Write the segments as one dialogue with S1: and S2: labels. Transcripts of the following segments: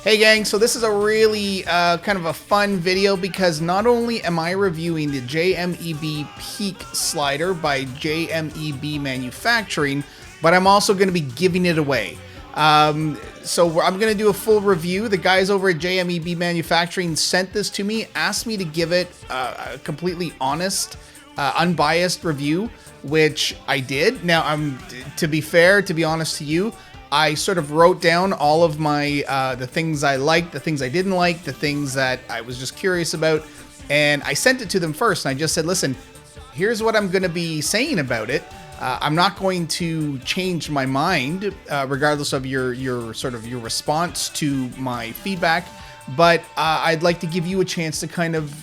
S1: Hey gang, so this is a really kind of a fun video because not only am I reviewing the JMEB Peak slider by JMEB Manufacturing, but I'm also going to be giving it away. So I'm going to do a full review. The guys over at JMEB Manufacturing sent this to me, asked me to give it a completely honest, unbiased review, which I did. Now, to be fair, to be honest to you, I sort of wrote down all of my, the things I liked, the things I didn't like, the things that I was just curious about, and I sent it to them first, and I just said, listen, here's what I'm going to be saying about it. I'm not going to change my mind, regardless of your sort of your response to my feedback, but I'd like to give you a chance to kind of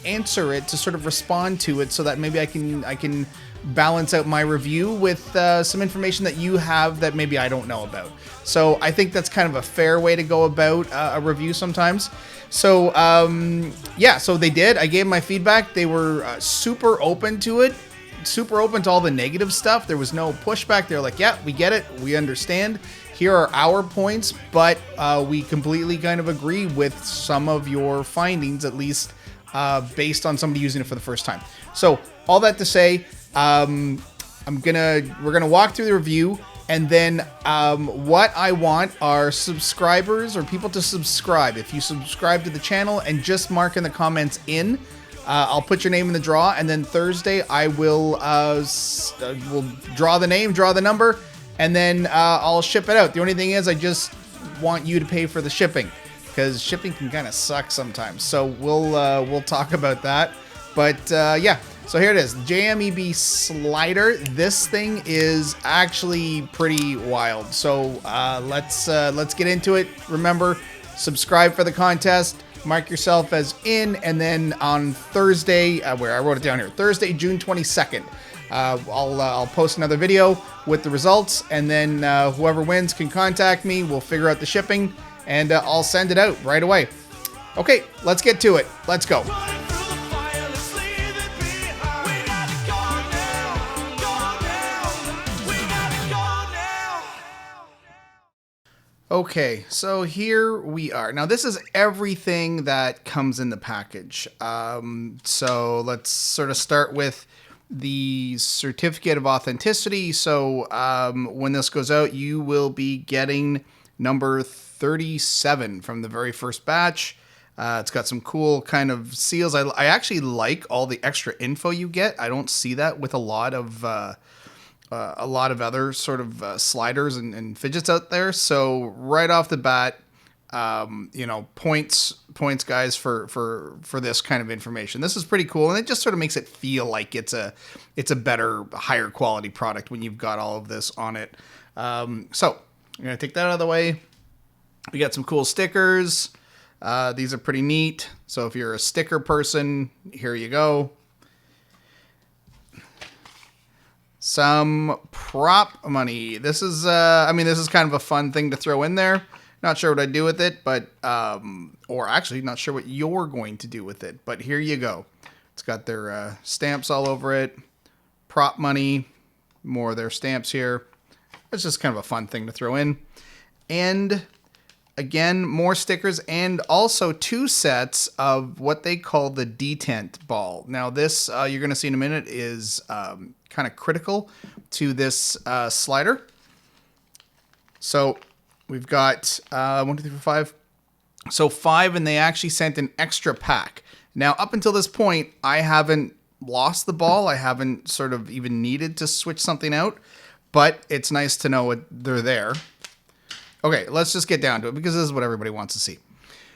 S1: answer it, to sort of respond to it, so that maybe I can balance out my review with some information that you have that maybe I don't know about. So I think that's kind of a fair way to go about a review sometimes. So yeah, so they did. I gave my feedback. They were super open to it, super open to all the negative stuff. There was no pushback. They're like, yeah, we get it. We understand. Here are our points, but we completely kind of agree with some of your findings, at least based on somebody using it for the first time. So all that to say, we're gonna walk through the review, and then what I want are subscribers or people to subscribe. If you subscribe to the channel and just mark in the comments I'll put your name in the draw, and then Thursday I will draw the name, draw the number, and then I'll ship it out. The only thing is, I just want you to pay for the shipping, because shipping can kind of suck sometimes. So we'll talk about that. But yeah, so here it is, JMEB slider. This thing is actually pretty wild. So let's get into it. Remember, subscribe for the contest. Mark yourself as in, and then on Thursday, where I wrote it down here, Thursday, June 22nd, I'll post another video with the results, and then whoever wins can contact me. We'll figure out the shipping, and I'll send it out right away. Okay, let's get to it. Let's go. Okay, so here we are. Now, this is everything that comes in the package. So let's sort of start with the certificate of authenticity. So when this goes out, you will be getting number 37 from the very first batch. It's got some cool kind of seals. I actually like all the extra info you get. I don't see that with a lot of other sort of sliders and fidgets out there. So right off the bat, you know, points guys for this kind of information. This is pretty cool, and it just sort of makes it feel like it's a better, higher quality product when you've got all of this on it. So I'm gonna take that out of the way. We got some cool stickers. These are pretty neat. So if you're a sticker person, here you go. Some prop money. This is, I mean, this is kind of a fun thing to throw in there. Not sure what I'd do with it, but, or actually not sure what you're going to do with it, but here you go. It's got their stamps all over it. Prop money, more of their stamps here. It's just kind of a fun thing to throw in. And again, more stickers, and also 2 sets of what they call the detent ball. Now this, you're going to see in a minute, is kind of critical to this slider. So we've got 1, 2, 3, 4, 5. So 5, and they actually sent an extra pack. Now up until this point, I haven't lost the ball. I haven't sort of even needed to switch something out, but it's nice to know they're there. Okay, let's just get down to it, because this is what everybody wants to see.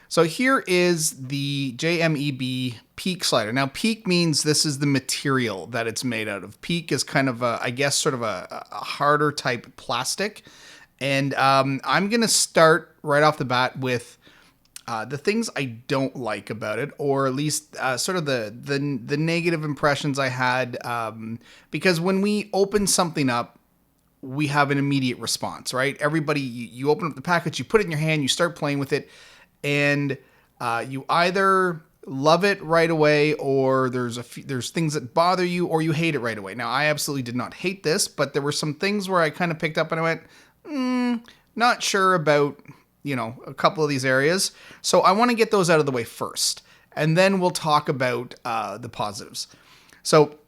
S1: So here is the JMEB Peak slider. Now, Peak means this is the material that it's made out of. Peak is kind of I guess, sort of a harder type plastic. And I'm going to start right off the bat with the things I don't like about it, or at least sort of the negative impressions I had. Because when we open something up, we have an immediate response, right? Everybody, you open up the package, you put it in your hand, you start playing with it, and you either love it right away, or there's things that bother you, or you hate it right away. Now, I absolutely did not hate this, but there were some things where I kind of picked up and I went, not sure about, a couple of these areas. So I want to get those out of the way first, and then we'll talk about the positives. So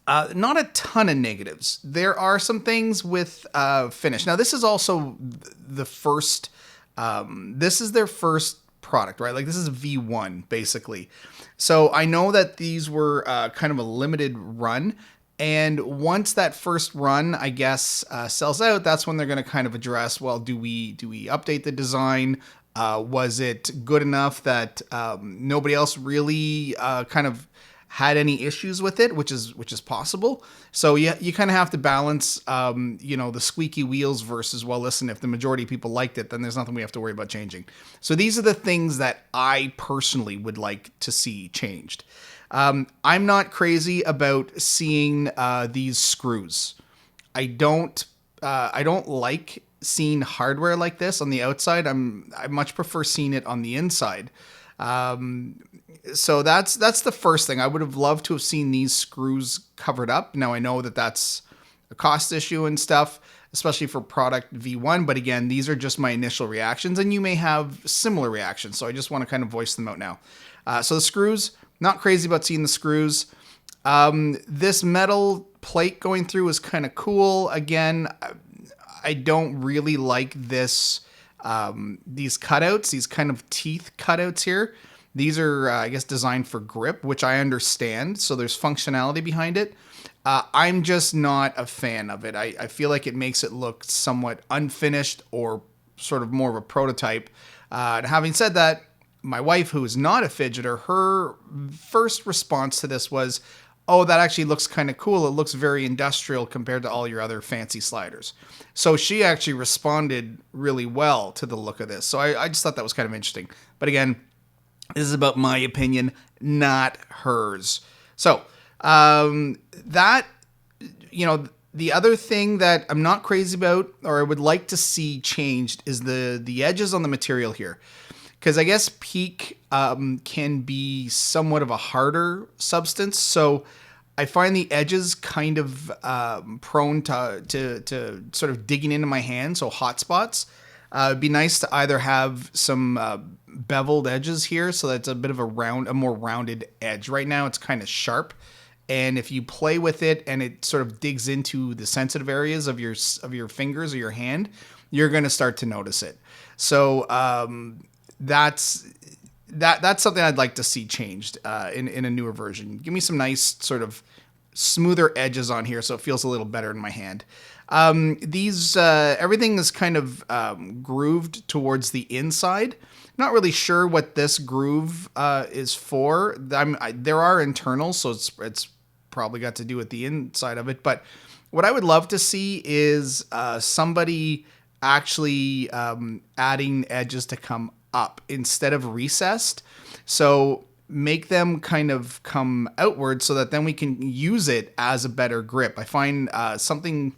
S1: not a ton of negatives. There are some things with finish. Now, this is also the first, this is their first product, right? Like, this is V1, basically. So I know that these were kind of a limited run. And once that first run, I guess, sells out, that's when they're going to kind of address, well, do we update the design? Was it good enough that nobody else really kind of had any issues with it, which is possible. So you kind of have to balance, the squeaky wheels versus, well, listen, if the majority of people liked it, then there's nothing we have to worry about changing. So these are the things that I personally would like to see changed. I'm not crazy about seeing these screws. I don't like seeing hardware like this on the outside. I much prefer seeing it on the inside. So that's the first thing. I would have loved to have seen these screws covered up. Now I know that that's a cost issue and stuff, especially for product V1. But again, these are just my initial reactions, and you may have similar reactions. So I just want to kind of voice them out now. So the screws, not crazy about seeing the screws. This metal plate going through is kind of cool. Again, I don't really like this, these cutouts, these kind of teeth cutouts here. These are, I guess, designed for grip, which I understand. So there's functionality behind it. I'm just not a fan of it. I feel like it makes it look somewhat unfinished or sort of more of a prototype. Having said that, my wife, who is not a fidgeter, her first response to this was, oh, that actually looks kind of cool. It looks very industrial compared to all your other fancy sliders. So she actually responded really well to the look of this. So I just thought that was kind of interesting. But again, this is about my opinion, not hers. So that, the other thing that I'm not crazy about, or I would like to see changed, is the edges on the material here. Because I guess PEEK can be somewhat of a harder substance. So I find the edges kind of prone to sort of digging into my hand, so hot spots. It'd be nice to either have some beveled edges here, so that's a bit of a more rounded edge. Right now it's kind of sharp, and if you play with it and it sort of digs into the sensitive areas of your fingers or your hand, you're going to start to notice it. So that's something I'd like to see changed in a newer version. Give me some nice sort of smoother edges on here so it feels a little better in my hand. These everything is kind of grooved towards the inside. Not really sure what this groove is for. There are internals, so it's probably got to do with the inside of it. But what I would love to see is somebody actually adding edges to come up instead of recessed. So make them kind of come outward so that then we can use it as a better grip. I find something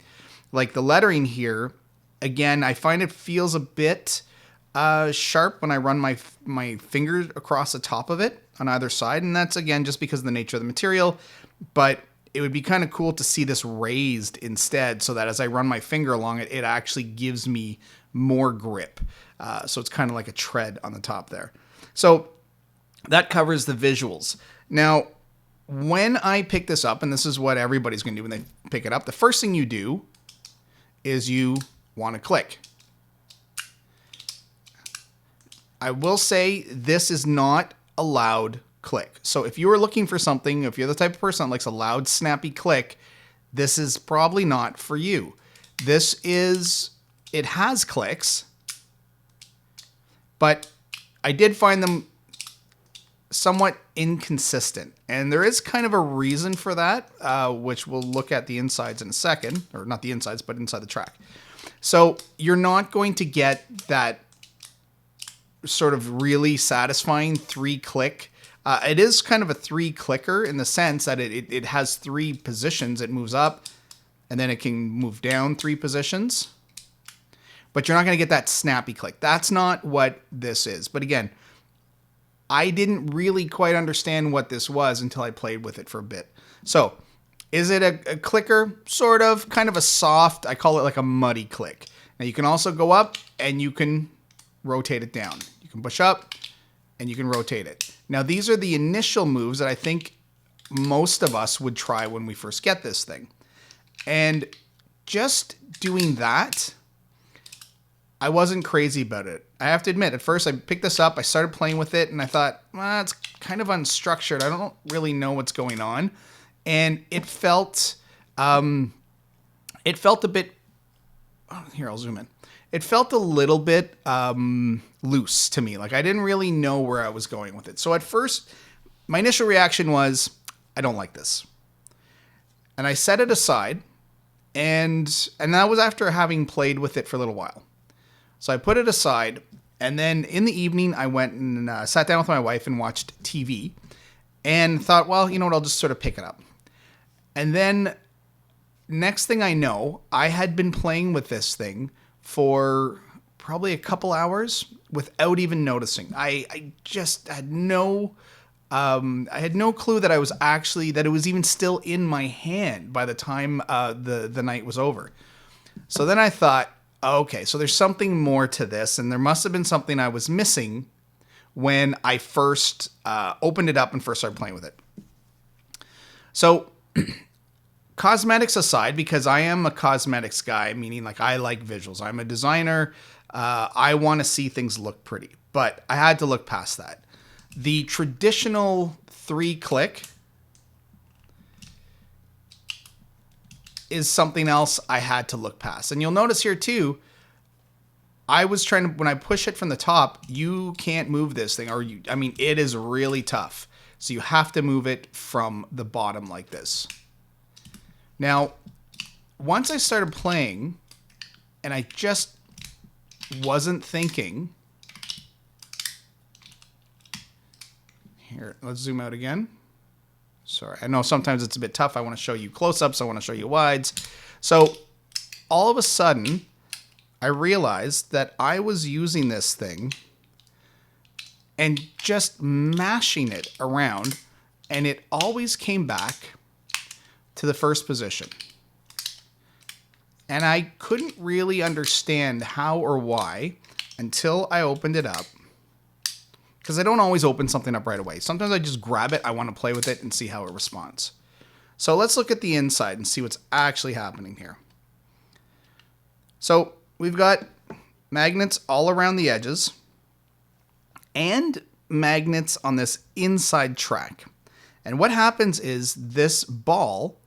S1: like the lettering here, again, I find it feels a bit sharp when I run my fingers across the top of it on either side. And that's, again, just because of the nature of the material. But it would be kind of cool to see this raised instead, so that as I run my finger along it, it actually gives me more grip. So it's kind of like a tread on the top there. So that covers the visuals. Now, when I pick this up, and this is what everybody's going to do when they pick it up, the first thing you do is you want to click. I will say this is not a loud click. So if you are looking for something, if you're the type of person that likes a loud, snappy click, this is probably not for you. It has clicks, but I did find them somewhat inconsistent. And there is kind of a reason for that, which we'll look at the insides in a second, or not the insides, but inside the track. So you're not going to get that sort of really satisfying 3-click. It is kind of a 3-clicker in the sense that it has 3 positions. It moves up, and then it can move down 3 positions. But you're not going to get that snappy click. That's not what this is. But again, I didn't really quite understand what this was until I played with it for a bit. So, is it a clicker? Sort of. Kind of a soft, I call it like a muddy click. Now, you can also go up and you can rotate it down. You can push up and you can rotate it. Now, these are the initial moves that I think most of us would try when we first get this thing. And just doing that, I wasn't crazy about it. I have to admit, at first I picked this up, I started playing with it, and I thought, well, it's kind of unstructured. I don't really know what's going on. And it felt a bit, here, I'll zoom in. It felt a little bit loose to me. Like I didn't really know where I was going with it. So at first, my initial reaction was, I don't like this. And I set it aside, and that was after having played with it for a little while. So I put it aside, and then in the evening, I went and sat down with my wife and watched TV, and thought, well, you know what, I'll just sort of pick it up. And then next thing I know, I had been playing with this thing for probably a couple hours without even noticing. I just had no clue that that it was even still in my hand by the time the night was over. So then I thought, okay, so there's something more to this, and there must have been something I was missing when I first opened it up and first started playing with it. So cosmetics aside, because I am a cosmetics guy, meaning like I like visuals. I'm a designer. I want to see things look pretty, but I had to look past that. The traditional 3-click is something else I had to look past. And you'll notice here too, I was trying to, when I push it from the top, you can't move this thing, it is really tough. So you have to move it from the bottom like this. Now, once I started playing and I just wasn't thinking, here, let's zoom out again. Sorry, I know sometimes it's a bit tough. I want to show you close-ups. I want to show you wides. So all of a sudden, I realized that I was using this thing and just mashing it around, and it always came back to the first position. And I couldn't really understand how or why until I opened it up. Because I don't always open something up right away. Sometimes I just grab it, I want to play with it and see how it responds. So let's look at the inside and see what's actually happening here. So we've got magnets all around the edges and magnets on this inside track. And what happens is this ball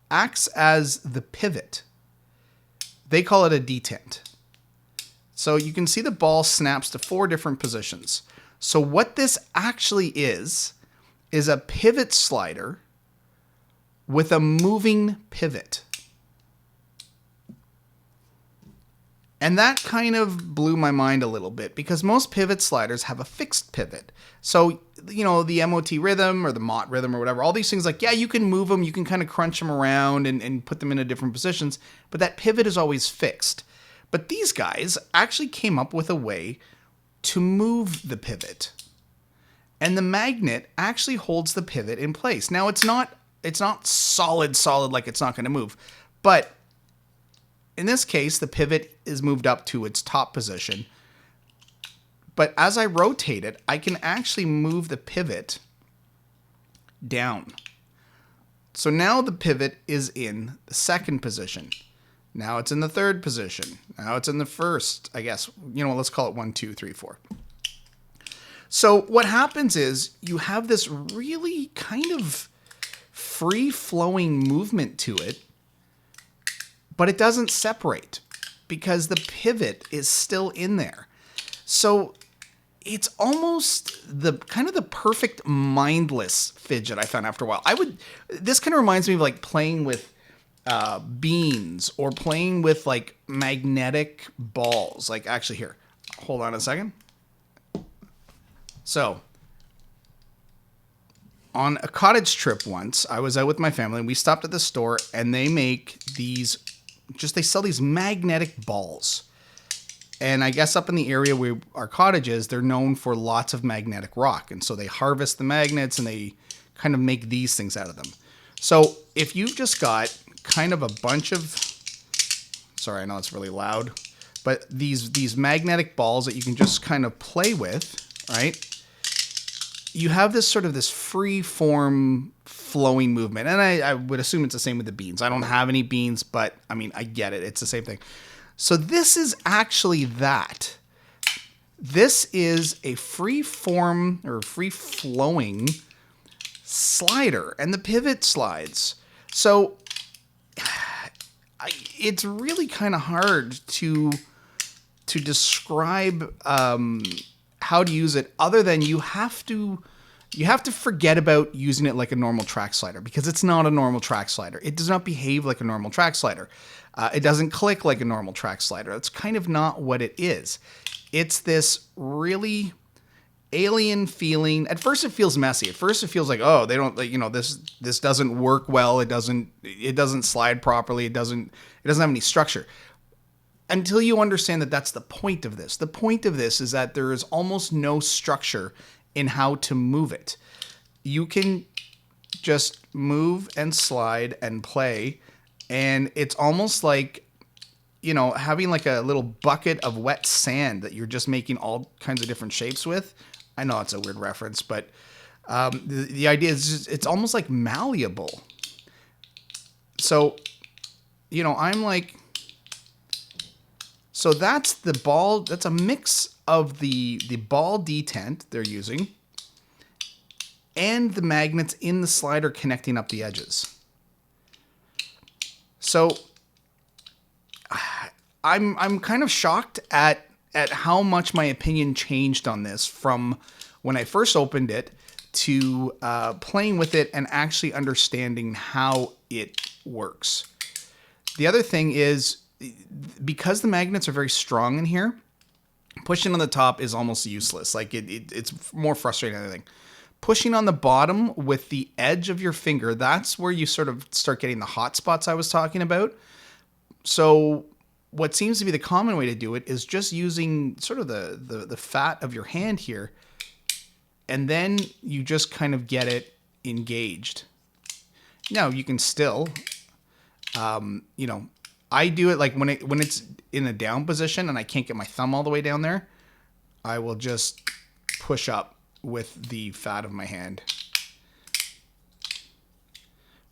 S1: acts as the pivot. They call it a detent. So you can see the ball snaps to 4 different positions. So what this actually is a pivot slider with a moving pivot. And that kind of blew my mind a little bit because most pivot sliders have a fixed pivot. So, you know, the MOT rhythm or the MOT rhythm or whatever, all these things like, yeah, you can move them, you can kind of crunch them around and put them into different positions, but that pivot is always fixed. But these guys actually came up with a way to move the pivot. And the magnet actually holds the pivot in place. Now it's not solid like it's not going to move. But in this case, the pivot is moved up to its top position. But as I rotate it, I can actually move the pivot down. So now the pivot is in the second position. Now it's in the third position. Now it's in the first, I guess. You know, let's call it 1, 2, 3, 4. So what happens is you have this really kind of free-flowing movement to it, but it doesn't separate because the pivot is still in there. So it's almost the kind of the perfect mindless fidget I found after a while. This kind of reminds me of like playing with beans or playing with like magnetic balls. Like actually here, hold on a second. So on a cottage trip once, I was out with my family and we stopped at the store and they make these, they sell these magnetic balls. And I guess up in the area where our cottage is, they're known for lots of magnetic rock. And so they harvest the magnets and they kind of make these things out of them. So if you've just got kind of a bunch of, sorry, I know it's really loud, but these magnetic balls that you can just kind of play with, right? You have this sort of this free form flowing movement. And I would assume it's the same with the beans. I don't have any beans, but I mean, I get it. It's the same thing. So this is actually that. This is a free form or free flowing slider, and the pivot slides. So it's really kind of hard to describe how to use it, other than you have to forget about using it like a normal track slider, because it's not a normal track slider. It does not behave like a normal track slider. It doesn't click like a normal track slider. That's kind of not what it is. It's this really alien feeling. At first it feels messy. At first it feels like, oh, they don't, like, you know, this doesn't work well. It doesn't slide properly. It doesn't have any structure. Until you understand that that's the point of this. The point of this is that there is almost no structure in how to move it. You can just move and slide and play, and it's almost like, you know, having like a little bucket of wet sand that you're just making all kinds of different shapes with. I know it's a weird reference, but the idea is just, it's almost like malleable. So, you know, I'm like, so that's the ball. That's a mix of the ball detent they're using and the magnets in the slider connecting up the edges. So I'm kind of shocked at how much my opinion changed on this from when I first opened it to playing with it and actually understanding how it works. The other thing is, because the magnets are very strong in here, pushing on the top is almost useless. Like it's more frustrating than anything. Pushing on the bottom with the edge of your finger, that's where you sort of start getting the hot spots I was talking about. So what seems to be the common way to do it is just using sort of the fat of your hand here, and then you just kind of get it engaged. Now you can still, you know, I do it like when it's in a down position and I can't get my thumb all the way down there, I will just push up with the fat of my hand.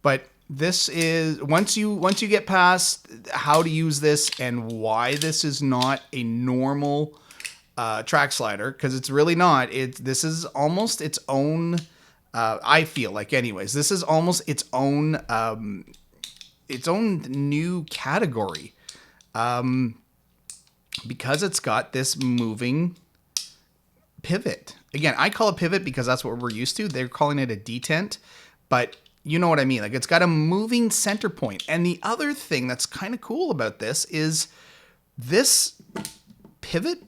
S1: But this is, once you get past how to use this and why this is not a normal track slider, because it's really not. This is almost its own. I feel like, anyways, this is almost its own new category, because it's got this moving pivot. Again, I call it pivot because that's what we're used to. They're calling it a detent, but you know what I mean. Like, it's got a moving center point. And the other thing that's kind of cool about this is this pivot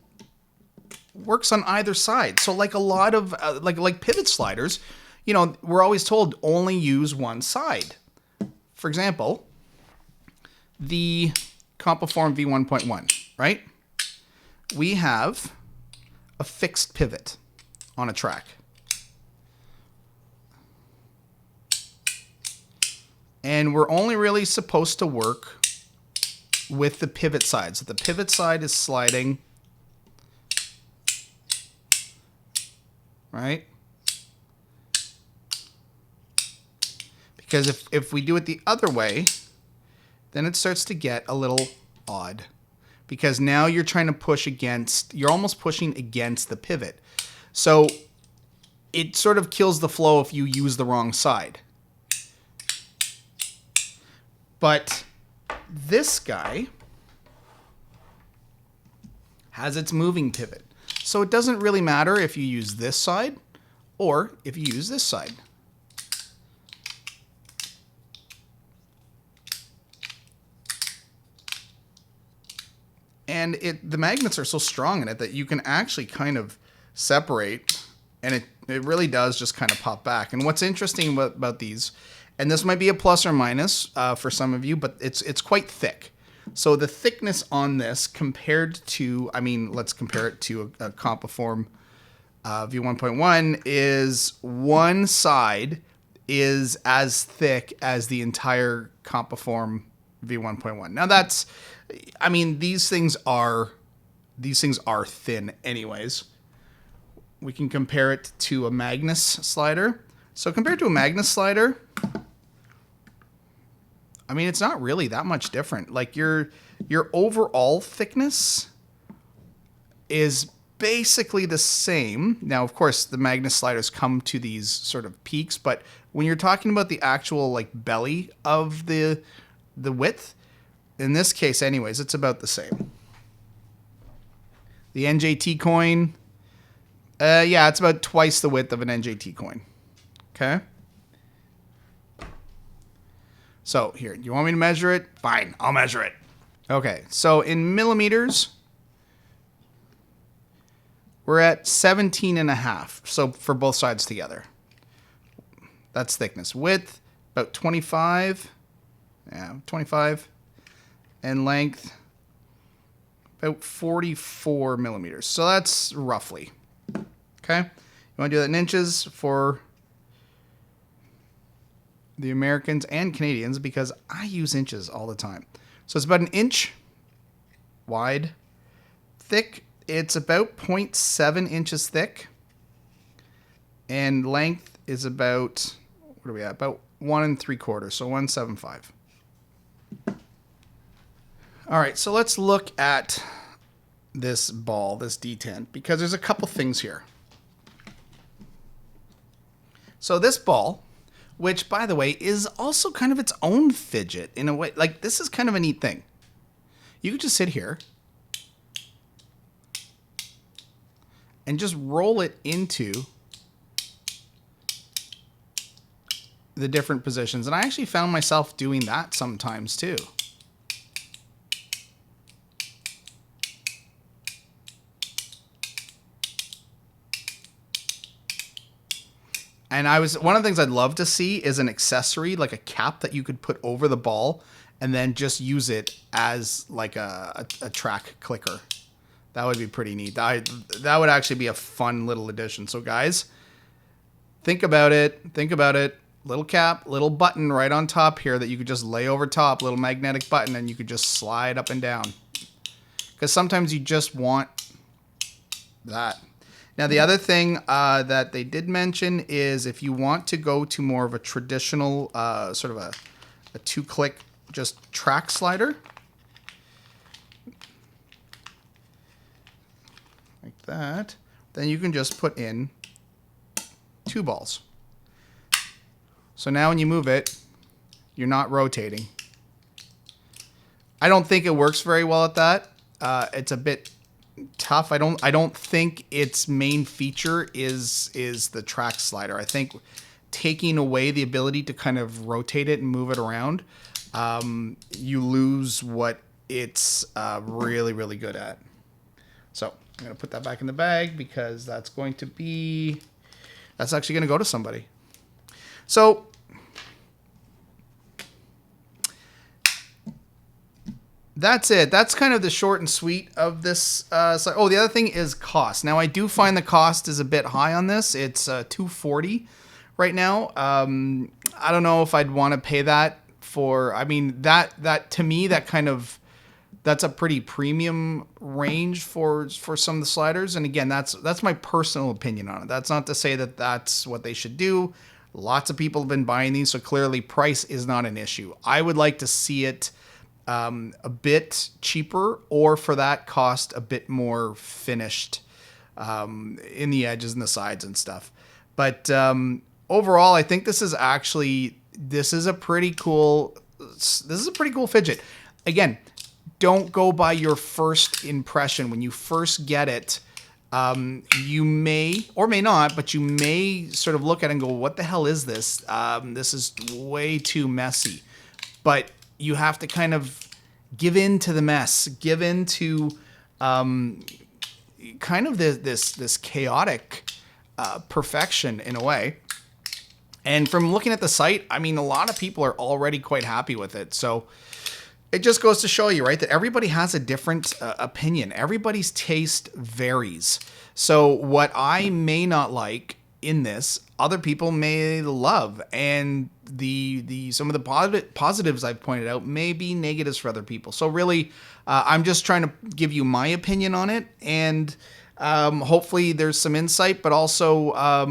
S1: works on either side. So like a lot of like pivot sliders, you know, we're always told only use one side. For example, the CompuForm V1.1, right? We have a fixed pivot on a track. And we're only really supposed to work with the pivot side. So the pivot side is sliding, right? Because if we do it the other way, then it starts to get a little odd. Because now you're trying to push against, you're almost pushing against the pivot. So it sort of kills the flow if you use the wrong side. But this guy has its moving pivot. So it doesn't really matter if you use this side or if you use this side. And the magnets are so strong in it that you can actually kind of separate, and it really does just kind of pop back. And what's interesting about these, and this might be a plus or minus for some of you, but it's quite thick. So the thickness on this compared to, I mean, let's compare it to a CompuForm V1.1 is one side is as thick as the entire CompuForm V1.1. Now that's, I mean, these things are these things are thin anyways. We can compare it to a Magnus slider. So compared to a Magnus slider, I mean, it's not really that much different. Like your overall thickness is basically the same. Now, of course, the Magnus sliders come to these sort of peaks, but when you're talking about the actual like belly of the width, in this case anyways, it's about the same. The NJT coin, yeah, it's about twice the width of an NJT coin. Okay. So here, you want me to measure it? Fine, I'll measure it. Okay, so in millimeters, we're at 17.5. So for both sides together. That's thickness. Width, about 25. Yeah, 25. And length, about 44 millimeters. So that's roughly. Okay? You want to do that in inches for the Americans and Canadians because I use inches all the time. So it's about an inch wide. Thick, it's about 0.7 inches thick. And length is about, what are we at? About 1 3/4, so 1.75. All right, so let's look at this ball, this D10, because there's a couple things here. So this ball, which, by the way, is also kind of its own fidget in a way. Like, this is kind of a neat thing. You could just sit here and just roll it into the different positions. And I actually found myself doing that sometimes, too. And one of the things I'd love to see is an accessory, like a cap that you could put over the ball and then just use it as like a track clicker. That would be pretty neat. That would actually be a fun little addition. So guys, think about it. Think about it. Little cap, little button right on top here that you could just lay over top, little magnetic button, and you could just slide up and down. Because sometimes you just want that. Now, the other thing that they did mention is if you want to go to more of a traditional sort of a 2-click just track slider, like that, then you can just put in 2 balls. So now when you move it, you're not rotating. I don't think it works very well at that. It's a bit tough. I don't think its main feature is the track slider. I think taking away the ability to kind of rotate it and move it around, you lose what it's really, really good at. So I'm going to put that back in the bag because that's actually going to go to somebody. So that's it. That's kind of the short and sweet of this. Oh, the other thing is cost. Now, I do find the cost is a bit high on this. It's $240 right now. I don't know if I'd want to pay that for. I mean, that to me, that's a pretty premium range for some of the sliders. And again, that's my personal opinion on it. That's not to say that that's what they should do. Lots of people have been buying these, so clearly price is not an issue. I would like to see it a bit cheaper, or for that cost, a bit more finished in the edges and the sides and stuff. But overall, I think this is a pretty cool fidget. Again, don't go by your first impression. When you first get it, you may or may not, but you may sort of look at it and go, "What the hell is this? This is way too messy." But you have to kind of give in to the mess, give in to kind of this chaotic perfection in a way. And from looking at the site, I mean, a lot of people are already quite happy with it. So it just goes to show you, right, that everybody has a different opinion. Everybody's taste varies. So what I may not like in this, other people may love, and some of the positives I've pointed out may be negatives for other people. So really, I'm just trying to give you my opinion on it, and hopefully there's some insight, but also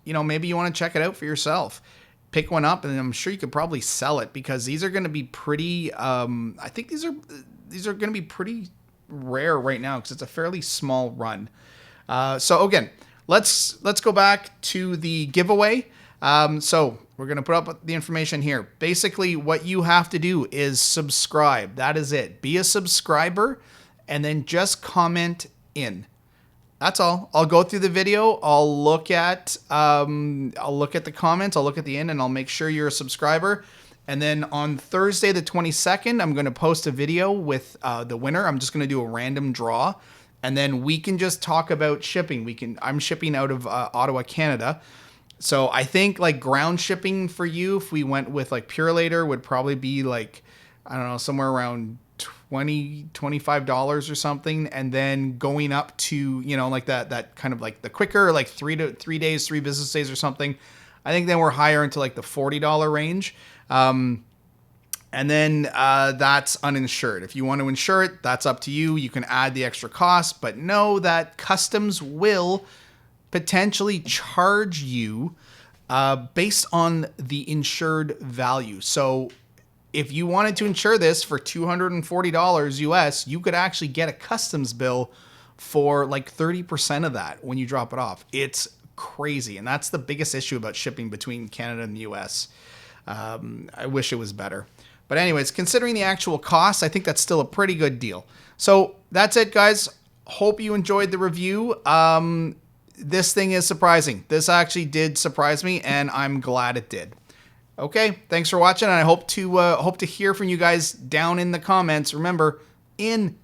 S1: maybe you want to check it out for yourself. Pick one up, and I'm sure you could probably sell it, because these are going to be pretty. I think these are going to be pretty rare right now, because it's a fairly small run. So again, let's go back to the giveaway. So we're going to put up the information here. Basically, what you have to do is subscribe. That is it. Be a subscriber, and then just comment in. That's all. I'll go through the video. I'll look at the comments. I'll look at the end, and I'll make sure you're a subscriber. And then on Thursday, the 22nd, I'm going to post a video with the winner. I'm just going to do a random draw, and then we can just talk about shipping. I'm shipping out of Ottawa, Canada. So I think like ground shipping for you, if we went with like Purelator, would probably be like, I don't know, somewhere around $25 or something, and then going up to like that kind of like the quicker, like 3 business days or something. I think then we're higher into like the $40 range, and then that's uninsured. If you want to insure it, that's up to you. You can add the extra cost, but know that customs will potentially charge you based on the insured value. So if you wanted to insure this for $240 US, you could actually get a customs bill for like 30% of that when you drop it off. It's crazy. And that's the biggest issue about shipping between Canada and the US. I wish it was better. But anyways, considering the actual cost, I think that's still a pretty good deal. So that's it, guys. Hope you enjoyed the review. This thing is surprising. This actually did surprise me, and I'm glad it did. Okay, thanks for watching, and I hope to hear from you guys down in the comments. Remember, in.